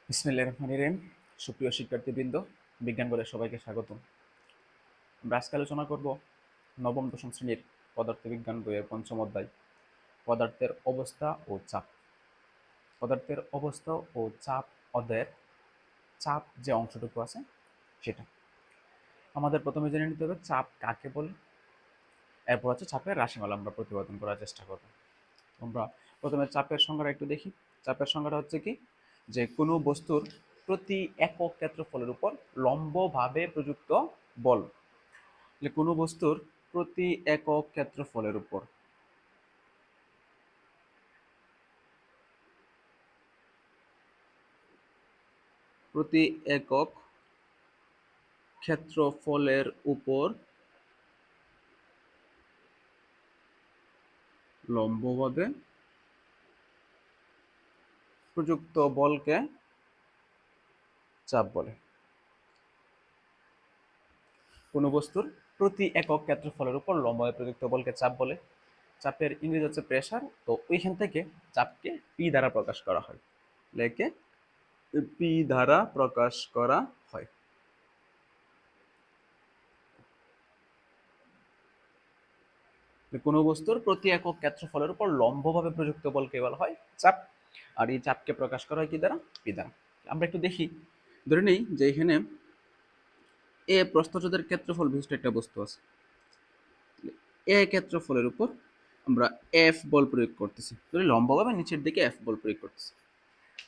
বিসমিল্লাহির রহমানির রহিম। সুপ্রিয় শিক্ষার্থীবৃন্দ, বিজ্ঞান বলে সবাইকে স্বাগতম। আমরা আজকে আলোচনা করব নবম দশম শ্রেণীর পদার্থবিজ্ঞান বইয়ের পঞ্চম অধ্যায় পদার্থের অবস্থা ও চাপ। পদার্থের অবস্থা ও চাপ অধ্যায়ের চাপ যে অংশটুকু আছে সেটা আমাদের প্রথমে জেনে নিতে হবে চাপ কাকে বলে। এরপর হচ্ছে চাপের রাশিমালা আমরা প্রতিপাদন করার চেষ্টা করব। আমরা প্রথমে চাপের সংজ্ঞাটা একটু দেখি। চাপের সংজ্ঞাটা হচ্ছে কি, যে কোনো বস্তুর প্রতি একক ক্ষেত্রফলের উপর লম্বভাবে প্রযুক্ত বল। কোনো বস্তুর প্রতি একক ক্ষেত্রফলের উপর প্রতি একক ক্ষেত্রফলের উপর লম্বভাবে প্রযুক্ত বলকে চাপ বলে। কোনো বস্তুর প্রতি একক ক্ষেত্রফলের উপর লম্বভাবে প্রযুক্ত বলকে চাপ বলে। চাপের ইংরেজি হচ্ছে প্রেসার। তো ওইখান থেকে চাপকে পি দ্বারা প্রকাশ করা হয়, লেখে পি দ্বারা প্রকাশ করা হয়। কোনো বস্তুর প্রতি একক ক্ষেত্রফলের উপর লম্বভাবে প্রযুক্ত বলকে বলা হয় চাপ, আর এই চাপকে প্রকাশ করা হয় কি দ্বারা? পি দ্বারা। আমরা একটু দেখি, ধরে নেই যে এখানে এ প্রস্থচ্ছেদের ক্ষেত্রফল বিশিষ্ট একটা বস্তু আছে। এ ক্ষেত্রফলের উপর আমরা এফ বল প্রয়োগ করতেছি, ধরে লম্বভাবে নিচের দিকে এফ বল প্রয়োগ করতেছি।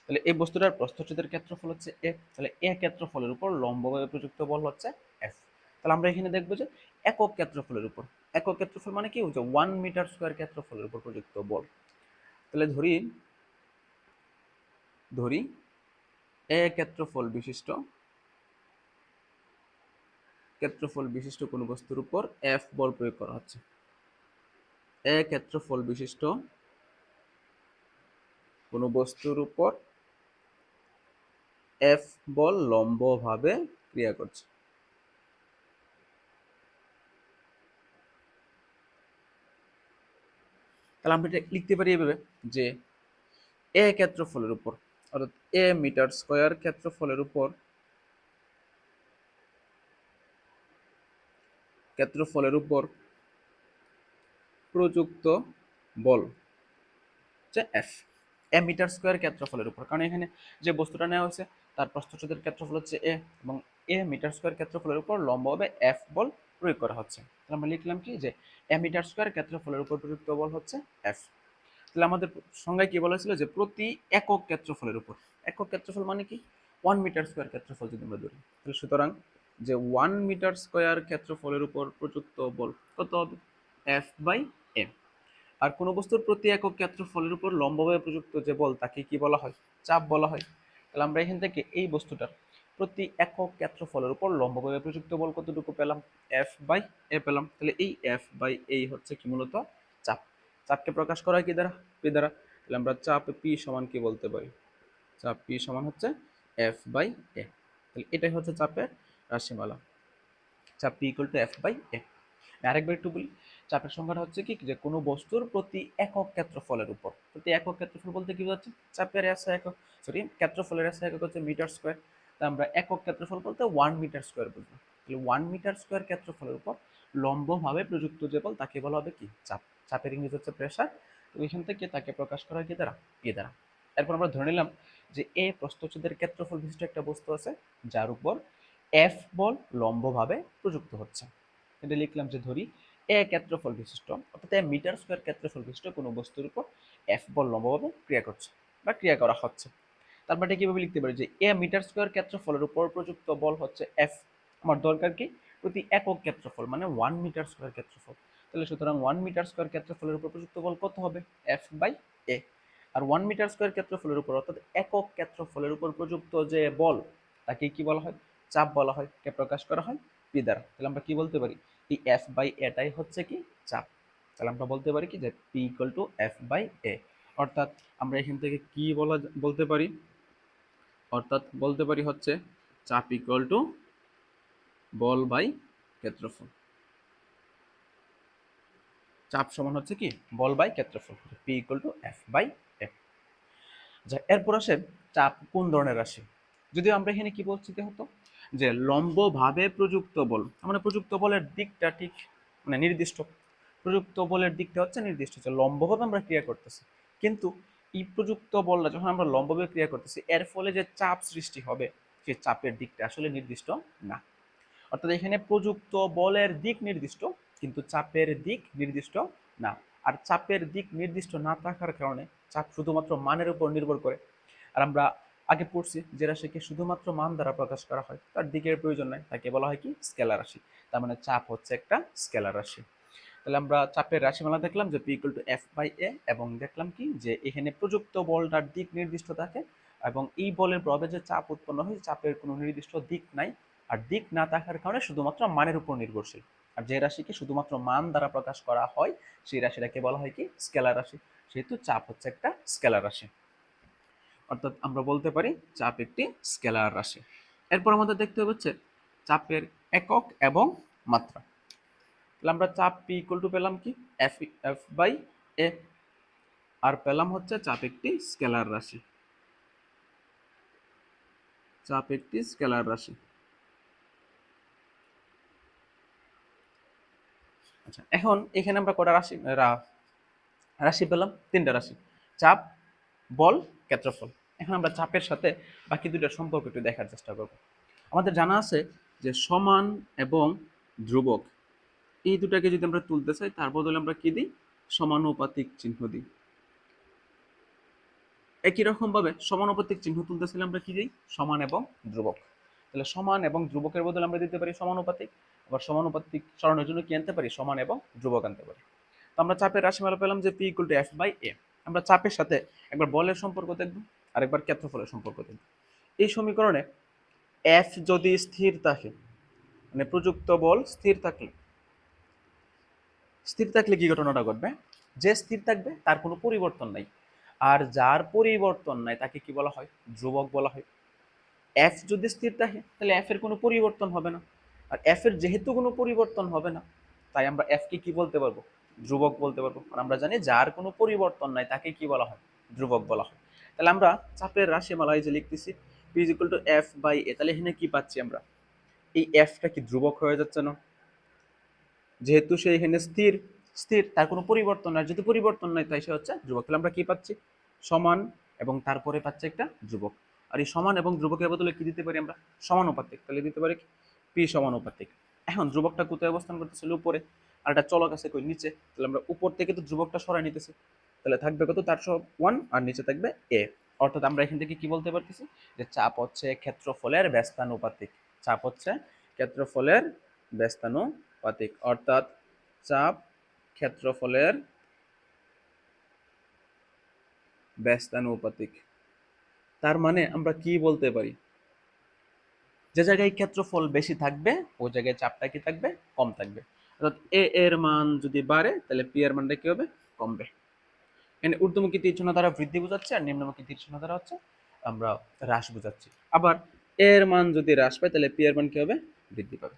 তাহলে এই বস্তুটার প্রস্থচ্ছেদের ক্ষেত্রফল হচ্ছে এ, তাহলে এ ক্ষেত্রফলের উপর লম্বভাবে প্রযুক্ত বল হচ্ছে এফ। তাহলে আমরা এখানে দেখবো যে একক ক্ষেত্রফলের উপর, একক ক্ষেত্রফল মানে কি হচ্ছে 1 মিটার স্কয়ার ক্ষেত্রফলের উপর প্রযুক্ত বল। তাহলে ধরি ধরি এ ক্ষেত্রফল বিশিষ্ট কোনো বস্তুর উপর এফ বল প্রয়োগ করা হচ্ছে। এ ক্ষেত্রফল বিশিষ্ট কোনো বস্তুর উপর এফ বল লম্বভাবে ক্রিয়া করছে। তাহলে আমরা এটা লিখতে পারি এভাবে যে এ ক্ষেত্রফলের উপর, অর্থাৎ এ মিটার স্কয়ার ক্ষেত্রফলের উপর প্রযুক্ত বল হচ্ছে এফ। এ মিটার স্কয়ার ক্ষেত্রফলের উপর, কারণ এখানে যে বস্তুটা নেওয়া হয়েছে তার প্রস্থচ্ছেদের ক্ষেত্রফল হচ্ছে এ, এবং এ মিটার স্কয়ার ক্ষেত্রফলের উপর লম্বভাবে এফ বল প্রয়োগ করা হচ্ছে। তাহলে আমরা লিখলাম কি, যে এ মিটার স্কয়ার ক্ষেত্রফলের উপর প্রযুক্ত বল হচ্ছে এফ। তাহলে আমাদের সংজ্ঞায় কি বলা হয়েছিল, যে প্রতি একক ক্ষেত্রফলের উপর, একক ক্ষেত্রফল মানে কি 1 মিটার স্কয়ার ক্ষেত্রফল যদি আমরা ধরি, তাহলে সুতরাং যে 1 মিটার স্কয়ার ক্ষেত্রফলের উপর প্রযুক্ত বল কত হবে? F by A. আর কোনো বস্তুর প্রতি একক ক্ষেত্রফলের উপর লম্বভাবে প্রযুক্ত যে বল তাকে কি বলা হয়? চাপ বলা হয়। তাহলে আমরা এখান থেকে এই বস্তুটার প্রতি একক ক্ষেত্রফলের উপর লম্বভাবে প্রযুক্ত বল কতটুকু পেলাম? এফ বাই এ পেলাম। তাহলে এই এফ বাই এই হচ্ছে কি মূলত চাপ। চাপকে প্রকাশ করা হয় কি দ্বারা? পি দ্বারা। তাহলে আমরা চাপ পি সমান কি বলতে পারি? চাপ পি সমান হচ্ছে এফ বাই এ। তাহলে এটাই হচ্ছে চাপের রাশিমালা, চাপ P equal to F by A. আরেকবার একটু বলি, চাপের সংখ্যাটা হচ্ছে কি, যে কোনো বস্তুর প্রতি একক ক্ষেত্রফলের উপর, প্রতি একক ক্ষেত্রফল বলতে কি বোঝাচ্ছে? চাপের এসআই একক, সরি ক্ষেত্রফলের এসআই একক হচ্ছে মিটার স্কয়ার। তা আমরা একক ক্ষেত্রফল বলতে 1 মিটার স্কয়ার বুঝবো। তাহলে 1 মিটার স্কয়ার ক্ষেত্রফলের উপর লম্বভাবে প্রযুক্ত যে বল তাকে বলা হবে কি? চাপ। চাপের ইংরেজি হচ্ছে প্রেসার। তো এখান থেকে তাকে প্রকাশ করা হয় কি দ্বারা? পি দ্বারা। এরপর আমরা ধরে নিলাম যে এ প্রস্থচ্ছেদের ক্ষেত্রফল বিশিষ্ট একটা বস্তু আছে যার উপর এফ বল লম্বভাবে প্রযুক্ত হচ্ছে। এটা লিখলাম যে ধরি এ ক্ষেত্রফল বিশিষ্ট, অর্থাৎ এ মিটার স্কয়ার ক্ষেত্রফল বিশিষ্ট কোনো বস্তুর উপর এফ বল লম্বভাবে ক্রিয়া করছে বা ক্রিয়া করা হচ্ছে। তারপর এটা কিভাবে লিখতে পারি, যে এ মিটার স্কয়ার ক্ষেত্রফলের উপর প্রযুক্ত বল হচ্ছে এফ। আমার দরকার কি? প্রতি একক ক্ষেত্রফল মানে 1 মিটার স্কয়ার ক্ষেত্রফল। তাহলে সুতরাং 1 মিটার স্কয়ার ক্ষেত্রফলের উপর প্রযুক্ত বল কত হবে? F by A. আর 1 মিটার স্কয়ার ক্ষেত্রফলের উপর, অর্থাৎ একক ক্ষেত্রফলের উপর প্রযুক্ত যে বল তাকে কি বলা হয়? চাপ বলা হয়। কে প্রকাশ করা হয়? পি দ্বারা। তাহলে আমরা কি বলতে পারি, এই এফ বাই এটাই হচ্ছে কি? চাপ। তাহলে আমরা বলতে পারি কি, যে P equal to F by A. অর্থাৎ আমরা এখান থেকে কি বলতে পারি, অর্থাৎ বলতে পারি হচ্ছে চাপ ইকুয়াল টু বল বাই ক্ষেত্রফল। চাপ সমান হচ্ছে কি? বল বাই ক্ষেত্রফল। P equal to F by A. যা এরপর আসে চাপ কোন ধরনের রাশি। যদিও আমরা এখানে কি বলছি হতো যে লম্বভাবে প্রযুক্ত বল, মানে প্রযুক্ত বলের দিকটা ঠিক মানে নির্দিষ্ট, প্রযুক্ত বলের দিকটা হচ্ছে নির্দিষ্ট, যে লম্বভাবে আমরা ক্রিয়া করতেছি। কিন্তু এই প্রযুক্ত বলটা যখন আমরা লম্বভাবে ক্রিয়া করতেছি, এর ফলে যে চাপ সৃষ্টি হবে সেই চাপের দিকটা আসলে নির্দিষ্ট না। অর্থাৎ এখানে প্রযুক্ত বলের দিক নির্দিষ্ট, কিন্তু চাপের দিক নির্দিষ্ট না। আর চাপের দিক নির্দিষ্ট না থাকার কারণে চাপ শুধুমাত্র মানের উপর নির্ভর করে। আর আমরা আগে পড়ছি যে রাশিকে শুধুমাত্র মান দ্বারা প্রকাশ করা হয়, তার দিকের প্রয়োজন নাই, তাকে বলা হয় কি স্কেলার রাশি। তার মানে চাপ হচ্ছে একটা স্কেলার রাশি। তাহলে আমরা চাপের রাশিমালা দেখলাম যে P equal to F by A, এবং দেখলাম কি যে এখানে প্রযুক্ত বলটার দিক নির্দিষ্ট থাকে, এবং এই বলের প্রভাবে যে চাপ উৎপন্ন হয় চাপের কোনো নির্দিষ্ট দিক নাই। আর দিক না থাকার কারণে শুধুমাত্র মানের উপর নির্ভরশীল। আর যে রাশিকে শুধুমাত্র মান দ্বারা প্রকাশ করা হয় সেই রাশিটাকে বলা হয় কি স্কেলার রাশি। সেহেতু চাপ হচ্ছে একটা স্কেলার রাশি। অর্থাৎ আমরা বলতে পারি চাপ একটি স্কেলার রাশি। এরপর আমাদের দেখতে হচ্ছে চাপের একক এবং মাত্রা। তাহলে আমরা চাপ পি ইকুয়াল টু পেলাম কি এফ এফ বাই এ, আর পেলাম হচ্ছে চাপ একটি স্কেলার রাশি। চাপ একটি স্কেলার রাশি। আচ্ছা, এখন এখানে আমরা কটা রাশি রাশি পেলাম? তিনটা রাশি, চাপ, বল, ক্ষেত্রফল। এখন আমরা চাপের সাথে বাকি দুইটার সম্পর্ক একটু দেখার চেষ্টা করব। আমাদের জানা আছে যে সমান এবং ধ্রুবক, এই দুটাকে যদি আমরা তুলতে চাই তার বদলে আমরা কি দিই? সমানুপাতিক চিহ্ন দিই। একই রকম ভাবে সমানুপাতিক চিহ্ন তুলতে চাইলে আমরা কি দিই? সমান এবং ধ্রুবক। তাহলে সমান এবং ধ্রুবকের বদলে আমরা দিতে পারি সমানুপাতিক, আবার সমানুপাতিক সরানোর জন্য কি আনতে পারি? সমান এবং ধ্রুবক আনতে পারি। তো আমরা চাপের রাশিমালা পেলাম যে P equal to F by A. আমরা চাপের সাথে একবার বলের সম্পর্ক দেখব, আর একবার ক্ষেত্রফলের সম্পর্ক দেখব। এই সমীকরণে এফ যদি স্থির থাকে, মানে প্রযুক্ত বল স্থির থাকলে কি ঘটনাটা ঘটবে? যে স্থির থাকবে তার কোনো পরিবর্তন নাই, আর যার পরিবর্তন নাই তাকে কি বলা হয়? ধ্রুবক বলা হয়। এফ যদি স্থির থাকে তাহলে এফ এর কোনো পরিবর্তন হবে না, আর এফ এর যেহেতু কোনো পরিবর্তন হবে না, তাই আমরা এফ কে কি বলতে পারবো? ধ্রুবক বলতে পারবো। আর আমরা জানি যার কোনো পরিবর্তন নাই তাকে কি বলা হয়? ধ্রুবক বলা হয়। তাহলে আমরা চাপের রাশিমালায় যে লিখতেছি P is equal to F by A, তাহলে এখানে কি পাচ্ছি আমরা? এই এফটা কি ধ্রুবক হয়ে যাচ্ছে না? যেহেতু সে এখানে স্থির, স্থির তার কোনো পরিবর্তন নাই, যদি পরিবর্তন নাই তাই সে হচ্ছে ধ্রুবক। তাহলে আমরা কি পাচ্ছি? সমান এবং তারপরে পাচ্ছি একটা ধ্রুবক। আর এই সমান এবং ধ্রুবকের বদলে কি দিতে পারি আমরা? সমানুপাতিক। তাহলে দিতে পারি পি সমানুপাতিক। এখন ধ্রুবকটা কোথায় অবস্থান করতেছিল? উপরে। আর একটা চলক আছে কই? নিচে। তাহলে আমরা উপর থেকে তো ধ্রুবকটা সরাই নিতেছি, তাহলে থাকবে কত? তার সব 1, আর নিচে থাকবে এ। অর্থাৎ আমরা এখান থেকে কি বলতে পারতেছি? যে চাপ হচ্ছে ক্ষেত্রফলের ব্যস্তানুপাতিক। চাপ হচ্ছে ক্ষেত্রফলের ব্যস্তানুপাতিক, অর্থাৎ চাপ ক্ষেত্রফলের ব্যস্তানুপাতিক। তার মানে আমরা কি বলতে পারি? যে জায়গায় ক্ষেত্রফল বেশি থাকবে ওই জায়গায় চাপটা কি থাকবে? কম থাকবে। অর্থাৎ এ এর মান যদি বাড়ে তাহলে পি এর মানটা কি হবে? কমবে। এখানে ঊর্ধ্বমুখী তীর চিহ্ন দ্বারা বৃদ্ধি বোঝাচ্ছে, আর নিম্নমুখী তীর চিহ্ন দ্বারা হচ্ছে আমরা হ্রাস বোঝাচ্ছি। আবার এর মান যদি হ্রাস পায় তাহলে পি এর মান কি হবে? বৃদ্ধি পাবে।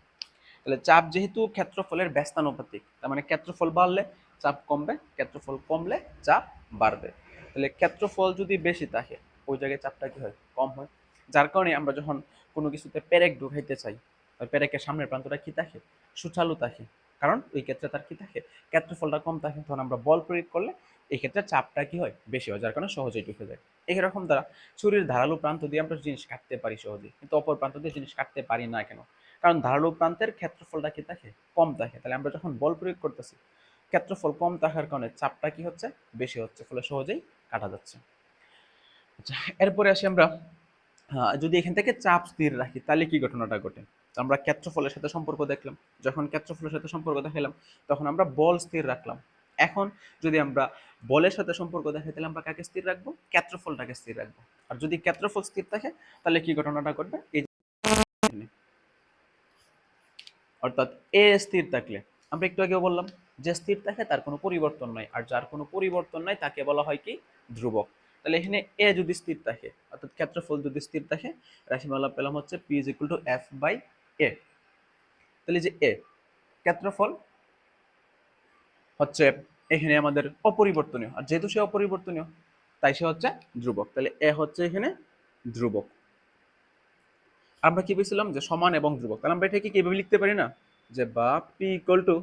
তাহলে চাপ যেহেতু ক্ষেত্রফলের ব্যস্তানুপাতিক, তার মানে ক্ষেত্রফল বাড়লে চাপ কমবে, ক্ষেত্রফল কমলে চাপ বাড়বে। তাহলে ক্ষেত্রফল যদি বেশি থাকে ওই জায়গায় চাপটা কি হয়? কম হয়। যার কারণে আমরা যখন কোনো কিছুতে পেরেক ঢুকাইতে চাই, পেরেকের সামনের প্রান্তটা কি থাকে? সুচালু থাকে, কারণ ওই ক্ষেত্রে তার কি থাকে? ক্ষেত্রফলটা কম থাকে। তখন আমরা বল প্রয়োগ করলে এই ক্ষেত্রে চাপটা কি হয়? বেশি হয়, যার কারণে সহজেই ঢুকে যায়। এইরকম দ্বারা ছুরির ধারালো প্রান্ত দিয়ে আমরা জিনিস কাটতে পারি সহজেই, কিন্তু অপর প্রান্ত দিয়ে জিনিস কাটতে পারি না। কেন? কারণ ধারালো প্রান্তের ক্ষেত্রফলটা কি থাকে? কম থাকে। তাহলে আমরা যখন বল প্রয়োগ করতেছি ক্ষেত্রফল কম থাকার কারণে চাপটা কি হচ্ছে? বেশি হচ্ছে, ফলে সহজেই কাটা যাচ্ছে। আচ্ছা, এরপরে আসি আমরা, যদি এখান থেকে চাপ স্থির রাখি তাহলে কি ঘটনাটা ঘটে? তো আমরা ক্ষেত্রফলের সাথে সম্পর্ক দেখলাম, যখন ক্ষেত্রফলের সাথে সম্পর্ক দেখালাম তখন আমরা বল স্থির রাখলাম। এখন যদি আমরা বলের সাথে সম্পর্ক দেখাই তাহলে আমরা কাকে স্থির রাখবো? ক্ষেত্রফলটাকে স্থির রাখবো। আর যদি ক্ষেত্রফল স্থির থাকে তাহলে কি ঘটনাটা ঘটবে? এই অর্থাৎ এ স্থির থাকলে, আমরা একটু আগেও বললাম যে স্থির থাকে তার কোনো পরিবর্তন নাই, আর যার কোনো পরিবর্তন নাই তাকে বলা হয় কি? ধ্রুবক। তাহলে এখানে এ যদি স্থির থাকে, অর্থাৎ ক্ষেত্রফল যদি স্থির থাকে, রাশিমালা পেলাম হচ্ছে P is equal to F by A. তাহলে যে এ ক্ষেত্রফল হচ্ছে এখানে আমাদের অপরিবর্তনীয়, আর যেহেতু সে অপরিবর্তনীয় তাই সে হচ্ছে ধ্রুবক। তাহলে এ হচ্ছে এখানে ধ্রুবক। আমরা কি পেয়েছিলাম যে সমান এবং ধ্রুবক, তাহলে আমরা এটাকে কিভাবে লিখতে পারি না যে বা P equal two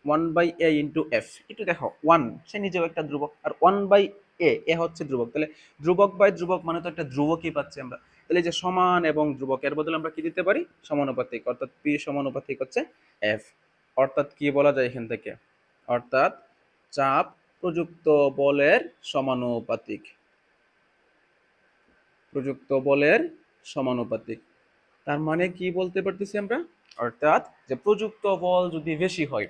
1/a into F. একটু দেখো, 1 সে নিজেও একটা ধ্রুবক, আর 1/a এ হচ্ছে ধ্রুবক, তাহলে ধ্রুবক বাই ধ্রুবক মানে তো একটা ধ্রুবকই পাচ্ছি আমরা। তাহলে যে সমান এবং ধ্রুবক এর বদলে আমরা কি দিতে পারি, সমানুপাতিক, অর্থাৎ পি সমানুপাতিক হচ্ছে এফ। অর্থাৎ কি বলা যায় এখান থেকে, অর্থাৎ চাপ প্রযুক্ত বলের সমানুপাতিক, প্রযুক্ত বলের সমানুপাতিক। তার মানে কি বলতে পারতেছি আমরা, অর্থাৎ যে প্রযুক্ত বল যদি বেশি হয়,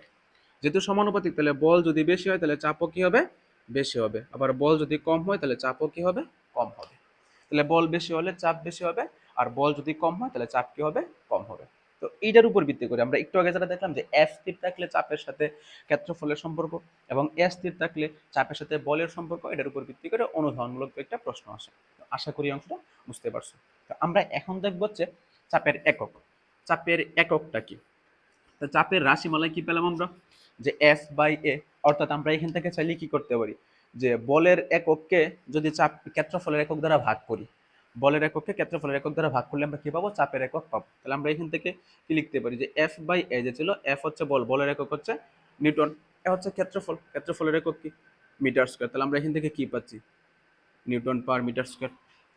যেহেতু সমানুপাতিক, তাহলে বল যদি বেশি হয় তাহলে চাপও কি হবে, বেশি হবে। আবার বল যদি কম হয় তাহলে চাপও কি হবে, কম হবে। তাহলে বল বেশি হলে চাপ বেশি হবে, আর বল যদি কম হয় তাহলে চাপ কি হবে, কম হবে। তো এইটার উপর ভিত্তি করে আমরা একটু আগে যেটা দেখলাম যে এফ স্থির থাকলে চাপের সাথে ক্ষেত্রফলের সম্পর্ক, এবং এ স্থির থাকলে চাপের সাথে বলের সম্পর্ক, এটার উপর ভিত্তি করে অনুধাবনমূলক একটা প্রশ্ন আসে। আশা করি অংশটা বুঝতে পারছো। তো আমরা এখন দেখব হচ্ছে চাপের একক। চাপের এককটা কি, তো চাপের রাশিমালায় কি পেলাম আমরা, যে এফ বাই এ। অর্থাৎ আমরা এখান থেকে চাইলে কি করতে পারি, যে বলের একককে যদি চাপ ক্ষেত্রফলের একক দ্বারা ভাগ করি, বলের একককে ক্ষেত্রফলের একক দ্বারা ভাগ করলে আমরা কি পাবো, চাপের একক পাবো। তাহলে আমরা এখান থেকে কি লিখতে পারি, যে এফ বাই এ যে ছিল, এফ হচ্ছে বল, বলের একক হচ্ছে নিউটন, এ হচ্ছে ক্ষেত্রফল, ক্ষেত্রফলের একক কি মিটার স্কয়ার। তাহলে আমরা এখান থেকে কি পাচ্ছি, নিউটন পার মিটার স্কয়ার।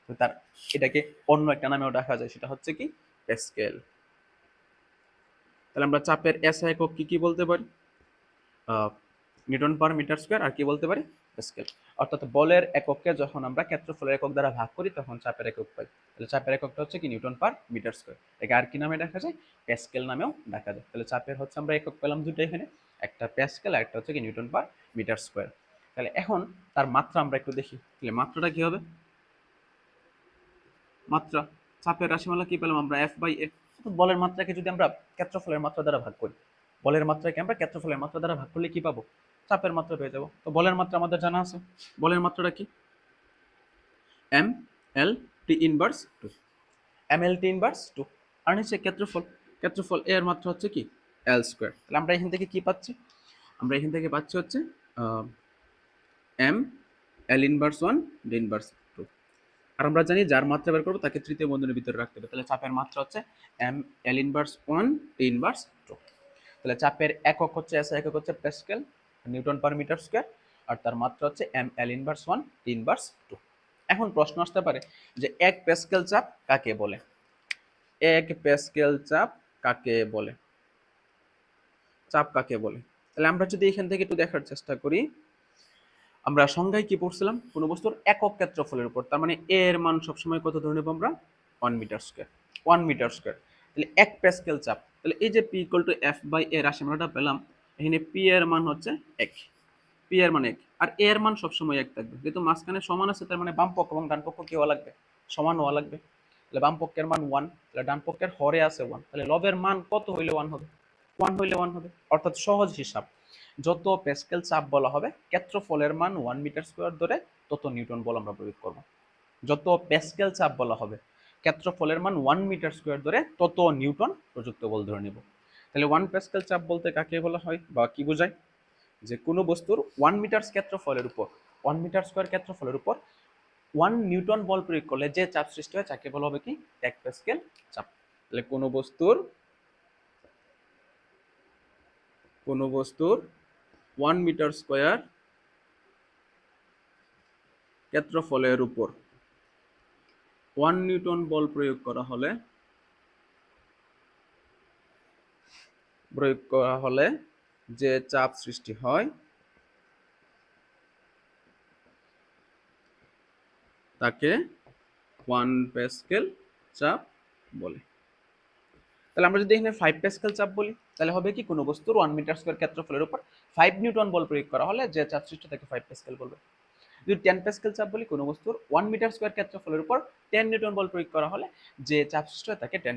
তো তার এটাকে অন্য একটা নামেও ডাকা যায়, সেটা হচ্ছে কি প্যাসকেল। তাহলে আমরা চাপের এস একক কি কি বলতে পারি, নিউটন পার মিটার স্কয়ার, আর কি বলতে পারি প্যাসকেল। অর্থাৎ বলের একককে যখন আমরা ক্ষেত্রফলের একক দ্বারা ভাগ করি তখন চাপের একক পাই। তাহলে চাপের এককটা হচ্ছে কি নিউটন পার মিটার স্কয়ার। একে আর কি নামে দেখা যায়, প্যাসকেল নামেও দেখা যায়। তাহলে চাপের হচ্ছে আমরা একক পেলাম দুটো এখানে, একটা প্যাসকেল আর একটা হচ্ছে কি নিউটন পার মিটার স্কয়ার। তাহলে এখন তার মাত্রা আমরা একটু দেখি, তাহলে মাত্রাটা কি হবে, মাত্রা চাপের রাশিমালা কি পেলাম আমরা, এফ বাই এ। বলের মাত্রাকে যদি আমরা ক্ষেত্রফলের মাত্রা দ্বারা ভাগ করি, বলের মাত্রাকে আমরা ক্ষেত্রফলের মাত্রা দ্বারা ভাগ করলে কি পাবো, চাপের মাত্রা পেয়ে যাবো। তো বলের মাত্রা আমাদের জানা আছে, বলের মাত্রাটা কি, M L T inverse two, M L T inverse two. আর নিচে ক্ষেত্রফল, ক্ষেত্রফল এর মাত্রা হচ্ছে কি এল স্কোয়ার। তাহলে আমরা এখান থেকে কি পাচ্ছি, আমরা এখান থেকে পাচ্ছি হচ্ছে M L inverse one D inverse two. আর আমরা জানি যার মাত্রা বের করবো তাকে তৃতীয় বন্ধনীর ভিতরে রাখতে হবে। তাহলে চাপের মাত্রা হচ্ছে M L inverse one T inverse two. তাহলে চাপের একক হচ্ছে, এস একক হচ্ছে pascal, newton per metre square, আর তার মাত্রা হচ্ছে M L inverse one T inverse two. এখন প্রশ্ন আসতে পারে যে এক প্যাসকেল চাপ কাকে বলে, এক প্যাসকেল চাপ কাকে বলে, চাপ কাকে বলে। তাহলে আমরা যদি এখান থেকে একটু দেখার চেষ্টা করি, আমরা সংজ্ঞায় কি পড়ছিলাম, কোন বস্তুর একক ক্ষেত্রফলের উপর, তার মানে এ এর মান সবসময় কত ধরে নেব আমরা, 1 মিটার স্কয়ার, 1 মিটার স্কয়ার। তাহলে এক প্যাসকেল চাপ, তাহলে এই যে P equal to F by A রাশিমালাটা পেলাম, এখানে পি এর মান হচ্ছে 1, পি এর মান 1, আর এ এর মান সবসময় 1 থাকবে। যেহেতু মাঝখানে সমান আছে তার মানে বাম পক্ষ এবং ডান পক্ষ কি হওয়া লাগবে, সমান হওয়া লাগবে। তাহলে বাম পক্ষের মান 1, তাহলে ডান পক্ষের হরে আছে 1, তাহলে লবের মান কত হইলে 1 হবে, 1 হইলে 1 হবে। অর্থাৎ সহজ হিসাব, যত প্যাসকেল চাপ বলা হবে ক্ষেত্রফলের মান 1 মিটার স্কয়ার ধরে তত নিউটন বল আমরা প্রয়োগ করব। যত প্যাসকেল চাপ বলা হবে ক্ষেত্রফলের মান 1 মিটার স্কয়ার ধরে তত নিউটন প্রযুক্ত বল ধরে নেব। তাহলে 1 প্যাসকেল চাপ বলতে কাকে বলা হয় বা কি বোঝায়, যে কোনো বস্তুর 1 মিটার ক্ষেত্রফলের উপর, 1 মিটার স্কয়ার ক্ষেত্রফলের উপর 1 নিউটন বল প্রয়োগ করলে যে চাপ সৃষ্টি হয় তাকে বলা হবে কি 1 প্যাসকেল চাপ। তাহলে কোনো বস্তুর 1 মিটার স্কয়ার ক্ষেত্রফলের উপর 1 নিউটন বল প্রয়োগ করা হলে যে চাপ সৃষ্টি হয় তাকে 1 প্যাসকেল চাপ বলে। তাহলে আমরা যদি এখানে 5 প্যাসকেল চাপ বলি তাহলে হবে কি, কোনো বস্তুর 1 মিটার স্কয়ার ক্ষেত্রফলের উপর 5 নিউটন বল প্রয়োগ করা হলে যে চাপ সৃষ্টি তাকে 5 প্যাসকেল বলবে। যদি 10 প্যাসকেল চাপ বলি, কোনো বস্তুর 1 মিটার স্কয়ার ক্ষেত্রফলের উপর 10 নিউটন বল প্রয়োগ করা হলে যে চাপ সৃষ্টি হয় তাকে 10